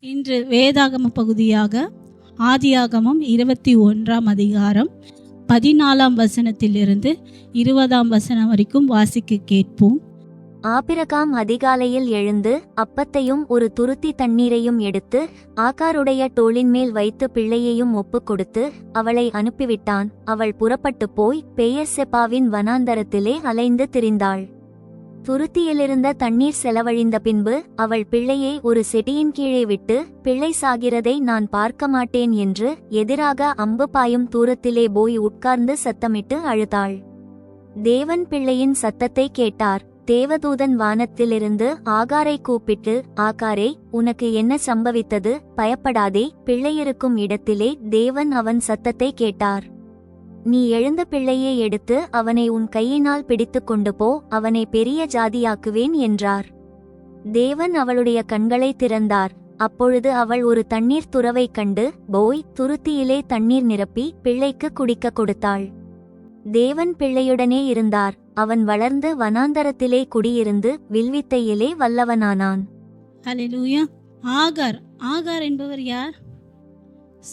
இன்று வேதாகம பகுதியாக ஆதியாகமம் 21ஆம் அதிகாரம் 14ஆம் வசனத்திலிருந்து 20ஆம் வசனம் வரைக்கும் வாசிக்க கேட்போம். ஆபிரகாம் அதிகாலையில் எழுந்து அப்பத்தையும் ஒரு துருத்தி தண்ணீரையும் எடுத்து ஆகாருடைய தோளின் மேல் வைத்து பிள்ளையையும் ஒப்புக் கொடுத்து அவளை அனுப்பிவிட்டான். அவள் புறப்பட்டு போய் பெயர்செபாவின் வனாந்தரத்திலே அலைந்து திரிந்தாள். துருத்தியிலிருந்த தண்ணீர் செலவழிந்த பின்பு அவள் பிள்ளையை ஒரு செடியின் கீழே விட்டு, பிள்ளை சாகிறதை நான் பார்க்க மாட்டேன் என்று எதிராக அம்பு பாயும் தூரத்திலே போய் உட்கார்ந்து சத்தமிட்டு அழுதாள். தேவன் பிள்ளையின் சத்தத்தை கேட்டார். தேவதூதன் வானத்திலிருந்து ஆகாரை கூப்பிட்டு, ஆகாரே, உனக்கு என்ன சம்பவித்தது? பயப்படாதே, பிள்ளையிருக்கும் இடத்திலே தேவன் அவன் சத்தத்தை கேட்டார். நீ எழுந்த பிள்ளையை எடுத்து அவனை உன் கையினால் பிடித்து கொண்டு போ, அவனை பெரிய ஜாதியாக்குவேன் என்றார். தேவன் அவளுடைய கண்களை திறந்தார். அப்பொழுது அவள் ஒரு தண்ணீர் துறவை கண்டு போய் துருத்தியிலே தண்ணீர் நிரப்பி பிள்ளைக்கு குடிக்க கொடுத்தாள். தேவன் பிள்ளையுடனே இருந்தார். அவன் வளர்ந்து வனாந்தரத்திலே குடியிருந்து வில்வித்தையிலே வல்லவனானான். ஹல்லேலூயா. ஆகார் என்பவர் யார்?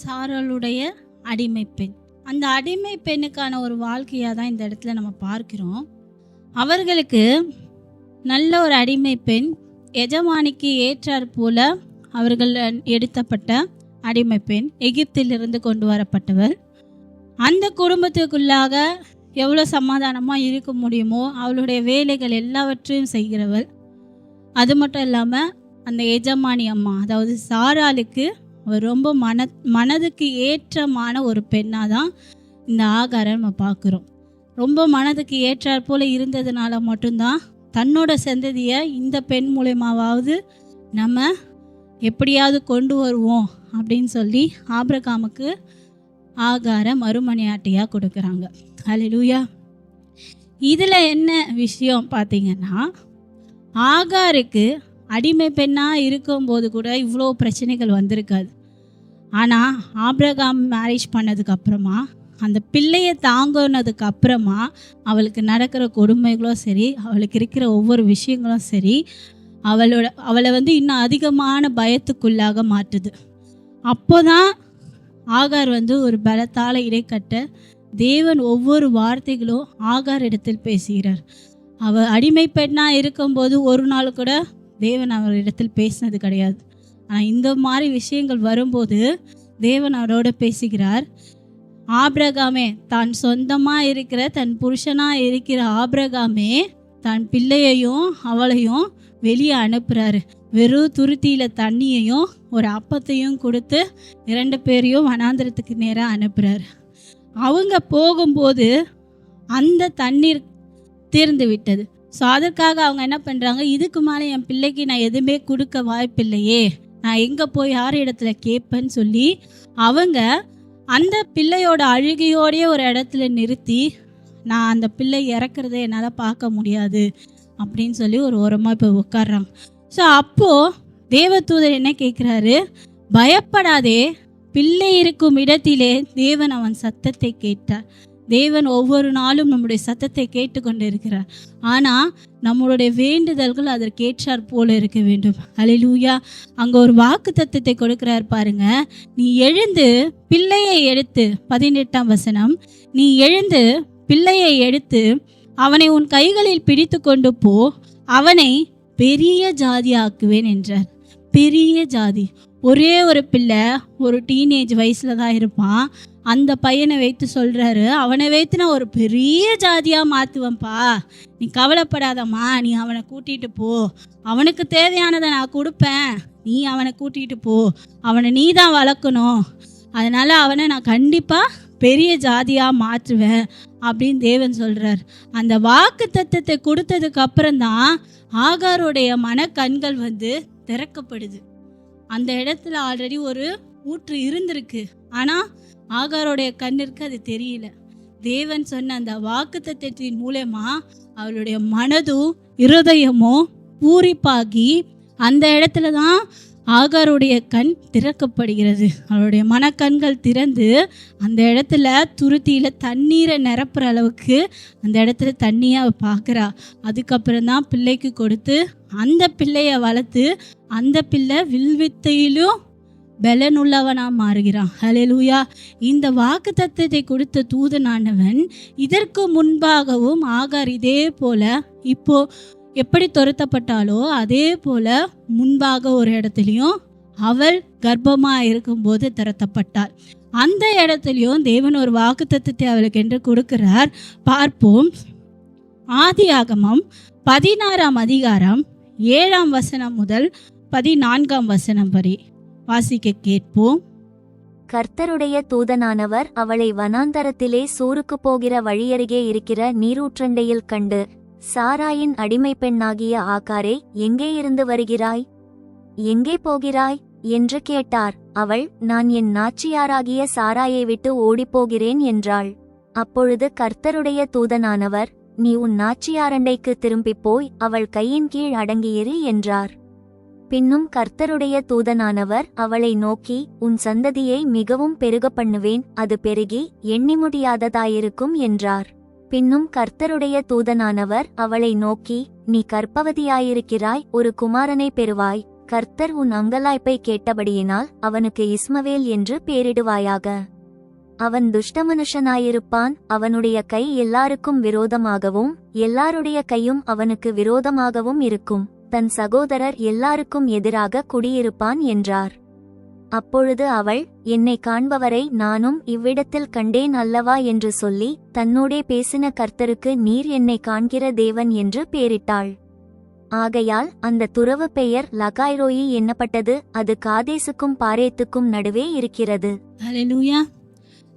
சாராளுடைய அடிமை பெண். அந்த அடிமை பெண்ணுக்கான ஒரு வாழ்க்கையாக தான் இந்த இடத்துல நம்ம பார்க்கிறோம். அவர்களுக்கு நல்ல ஒரு அடிமை பெண், எஜமானிக்கு ஏற்றாற் போல அவர்கள் எடுத்தப்பட்ட அடிமை பெண், எகிப்திலிருந்து கொண்டு வரப்பட்டவர். அந்த குடும்பத்துக்குள்ளாக எவ்வளோ சமாதானமாக இருக்க முடியுமோ அவளுடைய வேலைகள் எல்லாவற்றையும் செய்கிறவள். அது மட்டும் இல்லாமல் அந்த எஜமானி அம்மா, அதாவது சாராளுக்கு அவர் ரொம்ப மனதுக்கு ஏற்றமான ஒரு பெண்ணாக தான் இந்த ஆகாரை நம்ம பார்க்குறோம். ரொம்ப மனதுக்கு ஏற்றாற் போல் இருந்ததுனால மட்டும்தான் தன்னோட சந்ததியை இந்த பெண் மூலமாவது நம்ம எப்படியாவது கொண்டு வருவோம் அப்படின்னு சொல்லி ஆபிரகாமுக்கு ஆகாரை மறுமனையாட்டியாக கொடுக்குறாங்க. ஹல்லேலூயா. இதில் என்ன விஷயம் பார்த்தீங்கன்னா, ஆகாருக்கு அடிமை பெண்ணாக இருக்கும்போது கூட இவ்வளோ பிரச்சனைகள் வந்திருக்காது. ஆனால் ஆபிரகாம் மேரேஜ் பண்ணதுக்கு அப்புறமா, அந்த பிள்ளையை தாங்கினதுக்கு அப்புறமா அவளுக்கு நடக்கிற கொடுமைகளும் சரி, அவளுக்கு இருக்கிற ஒவ்வொரு விஷயங்களும் சரி, அவளை இன்னும் அதிகமான பயத்துக்குள்ளாக மாட்டுது. அப்போ தான் ஆகார் ஒரு பலத்தால் இடைக்கட்ட தேவன் ஒவ்வொரு வார்த்தைகளும் ஆகார் இடத்தில் பேசுகிறார். அவள் அடிமை பெண்ணாக இருக்கும்போது ஒரு நாள் கூட தேவன் அவரிடத்தில் பேசினது கிடையாது. ஆனால் இந்த மாதிரி விஷயங்கள் வரும்போது தேவன் அவரோட பேசுகிறார். ஆபிரகாமே, தான் சொந்தமாக இருக்கிற தன் புருஷனாக இருக்கிற ஆபிரகாமே தன் பிள்ளையையும் அவளையும் வெளியே அனுப்புகிறாரு. வெறும் துருத்தியில் தண்ணியையும் ஒரு அப்பத்தையும் கொடுத்து 2 பேரையும் வனாந்திரத்துக்கு நேராக அனுப்புகிறாரு. அவங்க போகும்போது அந்த தண்ணீர் தீர்ந்து விட்டது. ஸோ அதற்காக அவங்க என்ன பண்ணுறாங்க, இதுக்கு மேலே என் பிள்ளைக்கு நான் எதுவுமே கொடுக்க வாய்ப்பில்லையே, நான் எங்கே போய் யார் இடத்துல கேட்பேன்னு சொல்லி அவங்க அந்த பிள்ளையோட அழுகையோடைய ஒரு இடத்துல நிறுத்தி, நான் அந்த பிள்ளை இறக்குறத என்னால் பார்க்க முடியாது அப்படின்னு சொல்லி ஒரு ஓரமாக இப்போ உட்காடுறாங்க. ஸோ அப்போது தேவதூதர் என்ன கேட்குறாரு, பயப்படாதே, பிள்ளை இருக்கும் இடத்திலே தேவன் அவன் சத்தத்தை கேட்டார். தேவன் ஒவ்வொரு நாளும் நம்முடைய சத்தத்தை கேட்டுக்கொண்டு இருக்கிறார். ஆனால் நம்மளுடைய வேண்டுதல்கள் அதற்கேற்றாற் போல இருக்க வேண்டும். ஹல்லேலூயா. அங்கே ஒரு வாக்கு தத்தத்தை கொடுக்கிறார் பாருங்க. நீ எழுந்து பிள்ளையை எடுத்து, 18ஆம் வசனம், நீ எழுந்து பிள்ளையை எடுத்து அவனை உன் கைகளில் பிடித்து கொண்டு போ, அவனை பெரிய ஜாதியாக்குவேன் என்றார். பெரிய ஜாதி. ஒரே ஒரு பிள்ளை, ஒரு டீனேஜ் வயசில் தான் இருப்பான். அந்த பையனை வைத்து சொல்கிறாரு, அவனை வைத்து நான் ஒரு பெரிய ஜாதியாக மாற்றுவேன்ப்பா, நீ கவலைப்படாதம்மா, நீ அவனை கூட்டிகிட்டு போ, அவனுக்கு தேவையானதை நான் கொடுப்பேன், நீ அவனை கூட்டிகிட்டு போ, அவனை நீ தான் வளர்க்கணும், அதனால் அவனை நான் கண்டிப்பாக பெரிய ஜாதியாக மாற்றுவேன் அப்படின்னு தேவன் சொல்கிறார். அந்த வாக்கு தத்தத்தை கொடுத்ததுக்கு அப்புறம்தான் ஆகாருடைய மனக்கண்கள் திறக்கப்படுது. அந்த இடத்துல ஆல்ரெடி ஒரு ஊற்று இருந்திருக்கு, ஆனால் ஆகாருடைய கண்ணிற்கு அது தெரியல. தேவன் சொன்ன அந்த வாக்குத்தத்தத்தின் மூலமா அவளுடைய மனதும் இருதயமும் பூரிப்பாகி அந்த இடத்துல தான் ஆகாருடைய கண் திறக்கப்படுகிறது. அவளுடைய மனக்கண்கள் திறந்து அந்த இடத்துல துருத்தியில் தண்ணீரை நிரப்புற அளவுக்கு அந்த இடத்துல தண்ணியை அவள் பார்க்குறா. அதுக்கப்புறம் தான் பிள்ளைக்கு கொடுத்து அந்த பிள்ளையை வளர்த்து அந்த பிள்ளை வில்வித்தையிலும் பலனுள்ளவனாக மாறுகிறான். ஹல்லேலூயா. இந்த வாக்குத்தத்தத்தை கொடுத்த தூதனானவன் இதற்கு முன்பாகவும் ஆகார் இதே போல இப்போ எப்படி துரத்தப்பட்டாலோ அதே போல முன்பாக ஒரு இடத்துலையும் அவள் கர்ப்பமாக இருக்கும்போது துரத்தப்பட்டாள். அந்த இடத்துலையும் தேவன் ஒரு வாக்குத்தத்தத்தை அவளுக்கு என்று கொடுக்கிறார். பார்ப்போம். ஆதியாகமம் 16ஆம் அதிகாரம் 7ஆம் வசனம் முதல் 14ஆம் வசனம் வரை வாசிக்க கேட்போம். கர்த்தருடைய தூதனானவர் அவளை வனாந்தரத்திலே சூருக்கு போகிற வழியருகே இருக்கிற நீரூற்றண்டையில் கண்டு, சாராயின் அடிமை பெண்ணாகிய ஆகாரே, எங்கே இருந்து வருகிறாய், எங்கே போகிறாய் என்று கேட்டார். அவள், நான் என் நாச்சியாராகிய சாராயை விட்டு ஓடிப்போகிறேன் என்றாள். அப்பொழுது கர்த்தருடைய தூதனானவர், நீ உன் நாச்சியாரண்டைக்கு திரும்பிப் போய் அவள் கையின் கீழ் அடங்கியிரு என்றார். பின்னும் கர்த்தருடைய தூதனானவர் அவளை நோக்கி, உன் சந்ததியை மிகவும் பெருக பண்ணுவேன், அது பெருகி எண்ணி முடியாததாயிருக்கும் என்றார். பின்னும் கர்த்தருடைய தூதனானவர் அவளை நோக்கி, நீ கர்ப்பவதியாயிருக்கிறாய், ஒரு குமாரனை பெறுவாய். கர்த்தர் உன் அங்கலாய்ப்பை கேட்டபடியினால் அவனுக்கு இஸ்மவேல் என்று பேரிடுவாயாக. அவன் துஷ்ட மனுஷனாயிருப்பான். அவனுடைய கை எல்லாருக்கும் விரோதமாகவும் எல்லாருடைய கையும் அவனுக்கு விரோதமாகவும் இருக்கும். தன் சகோதரர் எல்லாருக்கும் எதிராக குடியிருப்பான் என்றார். அப்பொழுது அவள், என்னை காண்பவரை நானும் இவ்விடத்தில் கண்டேன் அல்லவா என்று சொல்லி தன்னோடே பேசின கர்த்தருக்கு நீர் என்னை காண்கிற தேவன் என்று பேரிட்டாள். ஆகையால் அந்த துறவு பெயர் லகாய்ரோயி என்னப்பட்டது. அது காதேசுக்கும் பாரேத்துக்கும் நடுவே இருக்கிறது. ஹல்லேலூயா.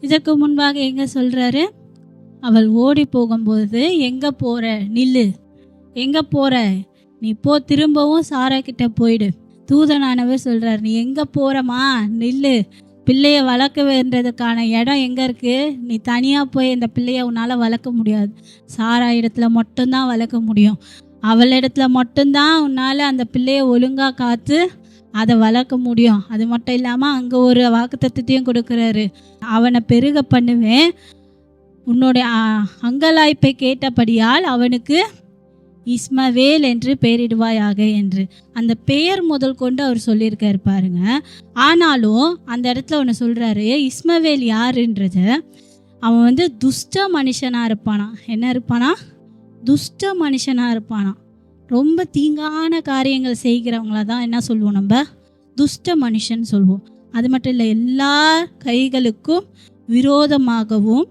இதற்கு முன்பாக எங்க சொல்றாரு? அவள் ஓடி போகும்போது, எங்க போற, நில்லு, எங்க போற, நீ போ, திரும்பவும் சாரா கிட்ட போயிடு. தூதனானவர் சொல்றார், நீ எங்க போறமா, நில்லு, பிள்ளைய வளர்க்க வேண்டதுக்கான இடம் எங்க இருக்கு, நீ தனியா போய் இந்த பிள்ளைய உன்னால வளர்க்க முடியாது. சாரா இடத்துல மட்டும்தான் வளர்க்க முடியும். அவள் இடத்துல மட்டும்தான் உன்னால அந்த பிள்ளைய ஒழுங்கா காத்து அதை வளர்க்க முடியும். அது மட்டும் இல்லாமல் அங்கே ஒரு வாக்குத்தத்தத்தையும் கொடுக்குறாரு, அவனை பெருக பண்ணுவேன், உன்னுடைய அங்கலாய்ப்பை கேட்டபடியால் அவனுக்கு இஸ்மவேல் என்று பெயரிடுவாயாக என்று. அந்த பெயர் முதல் கொண்டு அவர் சொல்லியிருக்காரு பாருங்க. ஆனாலும் அந்த இடத்துல ஒன்று சொல்கிறாரு, இஸ்மவேல் யாருன்றது, அவன் துஷ்ட மனுஷனாக இருப்பானா. என்ன இருப்பானா? துஷ்ட மனுஷனாக இருப்பானா. ரொம்ப தீங்கான காரியங்கள் செய்கிறவங்கள தான் என்ன சொல்லுவோம், நம்ம துஷ்ட மனுஷன் சொல்லுவோம். அது மட்டும் இல்லை, எல்லா கைகளுக்கும் விரோதமாகவும்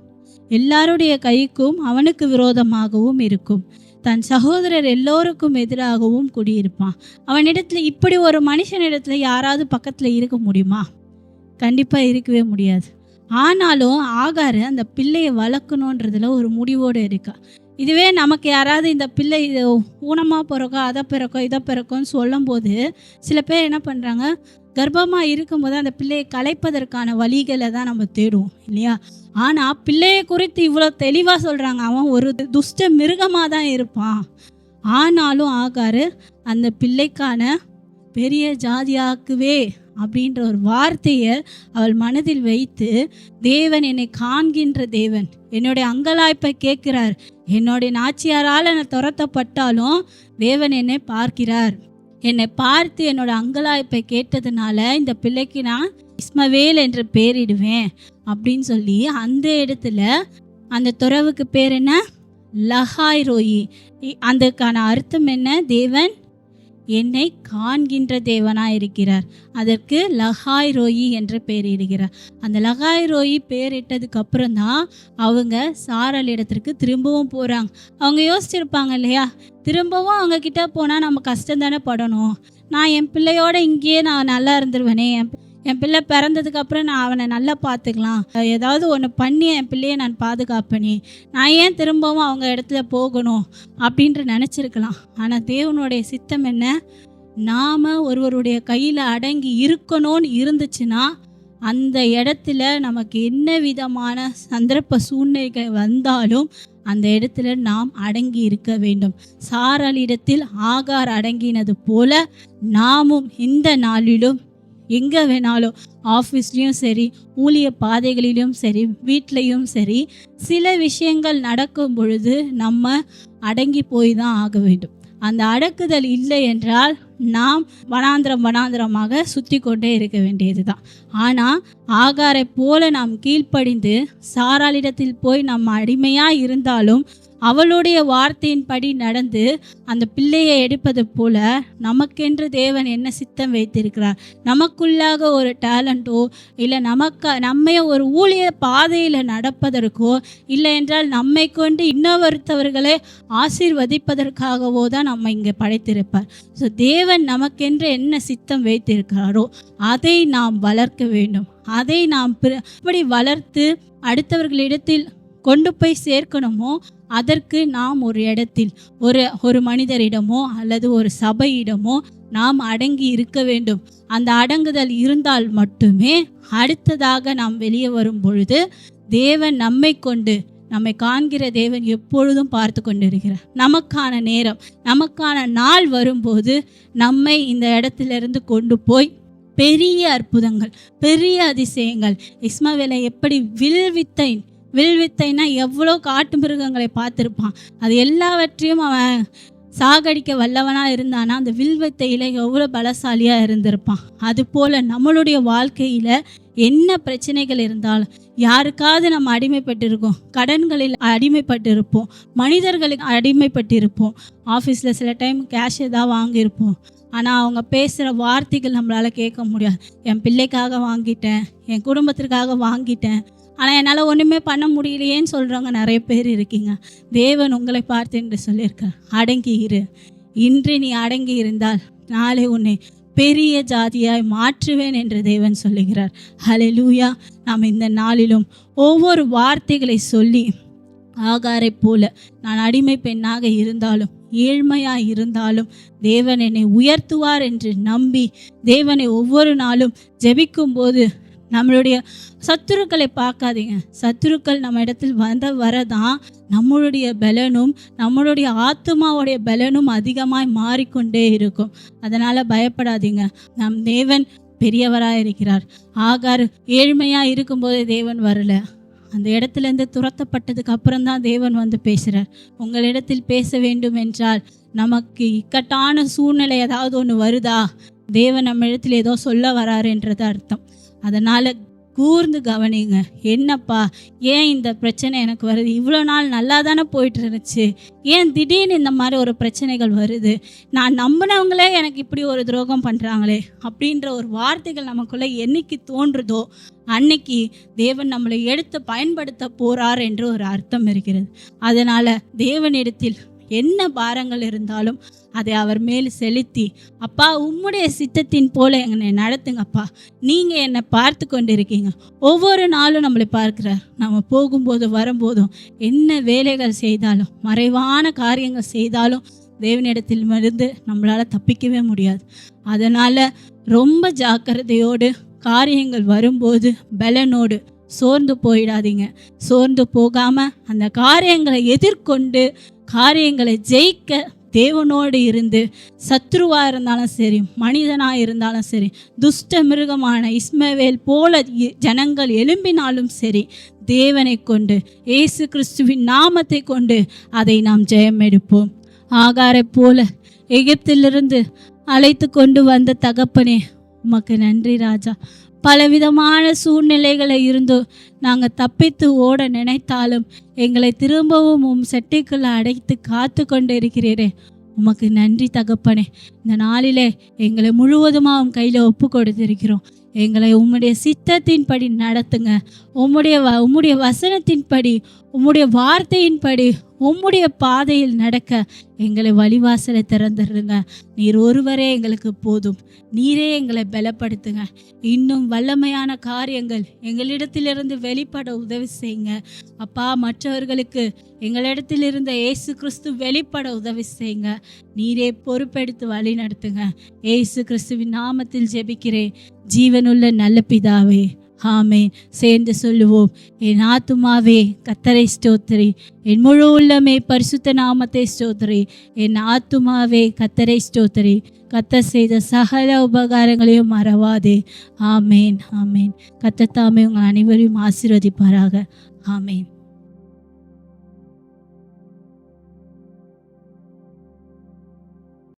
எல்லாருடைய கைக்கும் அவனுக்கு விரோதமாகவும் இருக்கும். தன் சகோதரர் எல்லோருக்கும் எதிராகவும் குடியிருப்பான். அவனிடத்துல, இப்படி ஒரு மனுஷனிடத்துல யாராவது பக்கத்தில் இருக்க முடியுமா? கண்டிப்பாக இருக்கவே முடியாது. ஆனாலும் ஆகார் அந்த பிள்ளையை வளர்க்கணுன்றதுல ஒரு முடிவோடு இருக்கா. இதுவே நமக்கு யாராவது இந்த பிள்ளை ஊனமாக பிறக்கோ, அதை பிறக்கோ, இதை பிறக்கோன்னு சொல்லும்போது சில பேர் என்ன பண்ணுறாங்க, கர்ப்பமாக இருக்கும்போது அந்த பிள்ளையை கலைப்பதற்கான வழிகளை தான் நம்ம தேடுவோம் இல்லையா? ஆனால் பிள்ளையை குறித்து இவ்வளோ தெளிவாக சொல்கிறாங்க, அவன் ஒரு துஷ்ட மிருகமாக தான் இருப்பான். ஆனாலும் ஆகார் அந்த பிள்ளைக்கான பெரிய ஜாதியாக்குவே அப்படின்ற ஒரு வார்த்தையை அவள் மனதில் வைத்து, தேவன் என்னை காண்கின்ற தேவன், என்னுடைய அங்கலாய்ப்பை கேட்கிறார், என்னுடைய நாச்சியாரால் என்னை துரத்தப்பட்டாலும் தேவன் என்னை பார்க்கிறார், என்னை பார்த்து என்னோட அங்கலாய்ப்பை கேட்டதுனால இந்த பிள்ளைக்கு நான் இஸ்மவேல் என்று பேரிடுவேன் அப்படின்னு சொல்லி அந்த இடத்துல அந்த துறவுக்கு பேர் என்ன? லகாய்ரோயி. அதுக்கான அர்த்தம் என்ன? தேவன் என்னை காண்கின்ற தேவனாக இருக்கிறார். அதற்கு லகாய்ரோயி என்று பெயரிடுகிறார். அந்த லகாய்ரோயி பெயரிட்டதுக்கு அப்புறம் தான் அவங்க சாரல் இடத்திற்கு திரும்பவும் போகிறாங்க. அவங்க யோசிச்சிருப்பாங்க இல்லையா, திரும்பவும் அவங்க கிட்ட போனால் நம்ம கஷ்டம் தானே படணும், நான் என் பிள்ளையோட இங்கேயே நான் நல்லா இருந்துருவேனே, என் பிள்ளை பிறந்ததுக்கப்புறம் நான் அவனை நல்லா பார்த்துக்கலாம், ஏதாவது ஒன்று பண்ணி என் பிள்ளையை நான் பாதுகாப்பேனே, நான் ஏன் திரும்பவும் அவங்க இடத்துல போகணும் அப்படின்ட்டு நினச்சிருக்கலாம். ஆனால் தேவனுடைய சித்தம் என்ன? நாம் ஒருவருடைய கையில் அடங்கி இருக்கணும்னு இருந்துச்சுன்னா அந்த இடத்துல நமக்கு என்ன விதமான சந்தர்ப்ப சூழ்நிலைகள் வந்தாலும் அந்த இடத்துல நாம் அடங்கி இருக்க வேண்டும். சாராளிடத்தில் ஆகார் அடங்கினது போல நாமும் இந்த நாளிலும் எங்கே வேணாலும், ஆஃபீஸ்லேயும் சரி, ஊழிய பாதைகளிலும் சரி, வீட்லேயும் சரி, சில விஷயங்கள் நடக்கும் பொழுது நம்ம அடங்கி போய் தான் ஆக வேண்டும். அந்த அடக்குதல் இல்லை என்றால் நாம் வனாந்திரமாக சுற்றி கொண்டே இருக்க வேண்டியது தான். ஆனால் ஆகாரை போல நாம் கீழ்ப்படிந்து சாராளிடத்தில் போய் நம்ம அடிமையாக இருந்தாலும் அவளுடைய வார்த்தையின்படி நடந்து அந்த பிள்ளையை எடுப்பது போல நமக்கென்று தேவன் என்ன சித்தம் வைத்திருக்கிறார், நமக்குள்ளாக ஒரு டேலண்டோ இல்லை நம்மைய ஒரு ஊழிய பாதையில் நடப்பதற்கோ இல்லை என்றால் நம்மை கொண்டு இன்னொருத்தவர்களை ஆசீர்வதிப்பதற்காகவோ தான் நம்ம இங்கே படைத்திருப்பார். ஸோ தேவன் நமக்கென்று என்ன சித்தம் வைத்திருக்கிறாரோ அதை நாம் வளர்க்க வேண்டும். அதை நாம் எப்படி வளர்த்து அடுத்தவர்களிடத்தில் கொண்டு போய் சேர்க்கணுமோ அதற்கு நாம் ஒரு இடத்தில் ஒரு மனிதரிடமோ அல்லது ஒரு சபையிடமோ நாம் அடங்கி இருக்க வேண்டும். அந்த அடங்குதல் இருந்தால் மட்டுமே அடுத்ததாக நாம் வெளியே வரும் பொழுது தேவன் நம்மை காண்கிற தேவன் எப்பொழுதும் பார்த்து கொண்டிருக்கிறார். நமக்கான நேரம், நமக்கான நாள் வரும்போது நம்மை இந்த இடத்திலிருந்து கொண்டு போய் பெரிய அற்புதங்கள், பெரிய அதிசயங்கள், இஸ்மவேலை எப்படி வில்வித்தைனா எவ்வளோ காட்டு மிருகங்களை பார்த்துருப்பான், அது எல்லாவற்றையும் அவன் சாகடிக்க வல்லவனாக இருந்தானா அந்த வில்வித்தையில் எவ்வளோ பலசாலியாக இருந்திருப்பான். அதுபோல் நம்மளுடைய வாழ்க்கையில் என்ன பிரச்சனைகள் இருந்தாலும், யாருக்காவது நம்ம அடிமைப்பட்டிருக்கோம், கடன்களில் அடிமைப்பட்டிருப்போம், மனிதர்களுக்கு அடிமைப்பட்டிருப்போம், ஆஃபீஸில் சில டைம் கேஷ் ஏதாவது வாங்கியிருப்போம், ஆனால் அவங்க பேசுகிற வார்த்தைகள் நம்மளால் கேட்க முடியாது. என் பிள்ளைக்காக வாங்கிட்டேன், என் குடும்பத்திற்காக வாங்கிட்டேன், ஆனால் என்னால் ஒன்றுமே பண்ண முடியலையேன்னு சொல்கிறவங்க நிறைய பேர் இருக்கீங்க. தேவன் உங்களை பார்த்து என்று சொல்லியிருக்கார், அடங்கி இரு. இன்று நீ அடங்கி இருந்தால் நாளை உன்னை பெரிய ஜாதியாய் மாற்றுவேன் என்று தேவன் சொல்லுகிறார். ஹல்லேலூயா. நாம் இந்த நாளிலும் ஒவ்வொரு வார்த்தைகளை சொல்லி ஆகாரை போல நான் அடிமை பெண்ணாக இருந்தாலும் ஏழ்மையாக இருந்தாலும் தேவன் என்னை உயர்த்துவார் என்று நம்பி தேவனை ஒவ்வொரு நாளும் ஜெபிக்கும் போது நம்மளுடைய சத்துருக்களை பார்க்காதீங்க. சத்துருக்கள் நம்ம இடத்தில் வரதான் நம்மளுடைய பலனும் நம்மளுடைய ஆத்மாவுடைய பலனும் அதிகமாய் மாறிக்கொண்டே இருக்கும். அதனால் பயப்படாதீங்க. நம் தேவன் பெரியவராக இருக்கிறார். ஆகார் ஏழ்மையாக இருக்கும்போதே தேவன் வரல, அந்த இடத்துலேருந்து துரத்தப்பட்டதுக்கு அப்புறம் தான் தேவன் வந்து பேசுகிறார். உங்களிடத்தில் பேச வேண்டும் என்றால் நமக்கு இக்கட்டான சூழ்நிலை ஏதாவது ஒன்று வருதா, தேவன் நம்ம இடத்துல ஏதோ சொல்ல வராருன்றது அர்த்தம். அதனால் கூர்ந்து கவனிங்க. என்னப்பா, ஏன் இந்த பிரச்சனை எனக்கு வருது? இவ்வளோ நாள் நல்லா தானே போயிட்டு இருந்துச்சு, ஏன் திடீர்னு இந்த மாதிரி ஒரு பிரச்சனைகள் வருது? நான் நம்பினவங்களே எனக்கு இப்படி ஒரு துரோகம் பண்ணுறாங்களே அப்படின்ற ஒரு வார்த்தைகள் நமக்குள்ளே என்னைக்கு தோன்றுதோ அன்னைக்கு தேவன் நம்மளை எடுத்து பயன்படுத்த போகிறார் என்று ஒரு அர்த்தம் இருக்கிறது. அதனால் தேவனிடத்தில் என்ன பாரங்கள் இருந்தாலும் அதை அவர் மேல் செலுத்தி, அப்பா உம்முடைய சித்தத்தின் போல என்னை நடத்துங்கப்பா, நீங்கள் என்னை பார்த்து கொண்டு இருக்கீங்க, ஒவ்வொரு நாளும் நம்மளை பார்க்கிறார். நம்ம போகும்போது வரும்போதும் என்ன வேலைகள் செய்தாலும் மறைவான காரியங்கள் செய்தாலும் தேவனிடத்தில் இருந்து நம்மளால் தப்பிக்கவே முடியாது. அதனால் ரொம்ப ஜாக்கிரதையோடு காரியங்கள் வரும்போது பலனோடு சோர்ந்து போயிடாதீங்க. சோர்ந்து போகாமல் அந்த காரியங்களை எதிர்கொண்டு காரியங்களை ஜெயிக்க தேவனோடு இருந்து, சத்ருவாக இருந்தாலும் சரி, மனிதனாக இருந்தாலும் சரி, துஷ்ட மிருகமான இஸ்மவேல் போல ஜனங்கள் எழும்பினாலும் சரி, தேவனை கொண்டு இயேசு கிறிஸ்துவின் நாமத்தை கொண்டு அதை நாம் ஜெயம் எடுப்போம். ஆகாரை போல எகிப்திலிருந்து அழைத்து கொண்டு வந்த தகப்பனே உமக்கு நன்றி ராஜா. பலவிதமான சூழ்நிலைகளை இருந்தோ நாங்கள் தப்பித்து ஓட நினைத்தாலும் எங்களை திரும்பவும் உம் செட்டைக்குள்ள அடைத்து காத்து கொண்டு இருக்கிறீரே, உமக்கு நன்றி தகப்பனே. இந்த நாளிலே எங்களை முழுவதுமாக உம் கையில் ஒப்பு கொடுத்திருக்கிறோம். எங்களை உம்முடைய சித்தத்தின்படி நடத்துங்க. உம்முடைய வசனத்தின்படி, உம்முடைய வார்த்தையின்படி, உம்முடைய பாதையில் நடக்க எங்களை வழிவாசலை திறந்துடுங்க. நீர் ஒருவரே எங்களுக்கு போதும். நீரே எங்களை பலப்படுத்துங்க. இன்னும் வல்லமையான காரியங்கள் எங்களிடத்திலிருந்து வெளிப்பட உதவி செய்யுங்க அப்பா. மற்றவர்களுக்கு எங்களிடத்தில் இருந்த இயேசு கிறிஸ்து வெளிப்பட உதவி செய்யுங்க. நீரே பொறுப்பெடுத்து வழி நடத்துங்க. இயேசு கிறிஸ்துவின் நாமத்தில் ஜெபிக்கிறேன் ஜீவனுள்ள நல்ல பிதாவே, ஆமென். சேர்ந்து சொல்லுவோம். என் ஆத்துமாவே கர்த்தரை ஸ்தோத்திரி, என் முழு உள்ளமே பரிசுத்த நாமத்தை ஸ்தோத்திரி. என் ஆத்துமாவே கர்த்தரை ஸ்தோத்திரி, கர்த்தர் செய்த சகல உபகாரங்களையும் மறவாதே. ஆமேன் ஆமேன். கர்த்தர் தாமே உங்கள் அனைவரையும் ஆசீர்வதிப்பாராக. ஆமேன்.